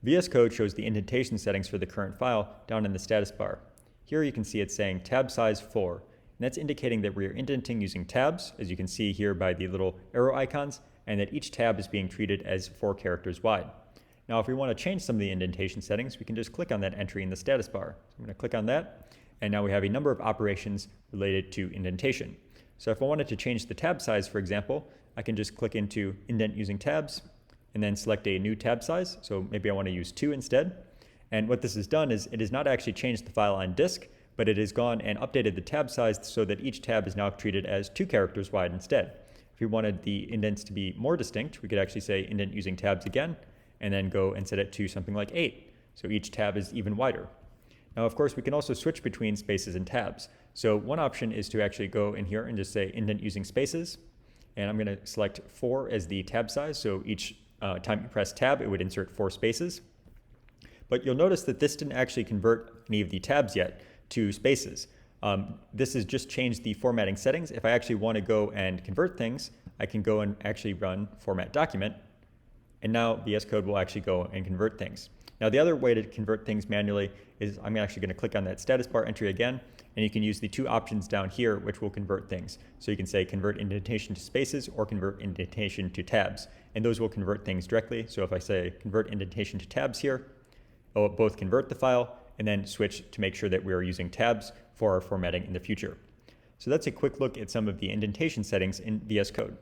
VS Code shows the indentation settings for the current file down in the status bar. Here you can see it's saying tab size 4, and that's indicating that we are indenting using tabs, as you can see here by the little arrow icons, and that each tab is being treated as 4 characters wide. Now if we want to change some of the indentation settings, we can just click on that entry in the status bar. So I'm going to click on that, and now we have a number of operations related to indentation. So if I wanted to change the tab size, for example, I can just click into indent using tabs, and then select a new tab size. So maybe I want to use 2 instead. And what this has done is it has not actually changed the file on disk, but it has gone and updated the tab size so that each tab is now treated as 2 characters wide instead. If we wanted the indents to be more distinct, we could actually say indent using tabs again, and then go and set it to something like 8. So each tab is even wider. Now, of course, we can also switch between spaces and tabs. So one option is to actually go in here and just say indent using spaces. And I'm going to select 4 as the tab size. So each time you press tab, it would insert 4 spaces. But you'll notice that this didn't actually convert any of the tabs yet to spaces. This has just changed the formatting settings. If I actually want to go and convert things, I can go and actually run format document, and now VS Code will actually go and convert things. Now the other way to convert things manually is I'm actually going to click on that status bar entry again, and you can use the 2 options down here which will convert things. So you can say convert indentation to spaces or convert indentation to tabs, and those will convert things directly. So if I say convert indentation to tabs here, it will both convert the file and then switch to make sure that we are using tabs for our formatting in the future. So that's a quick look at some of the indentation settings in VS Code.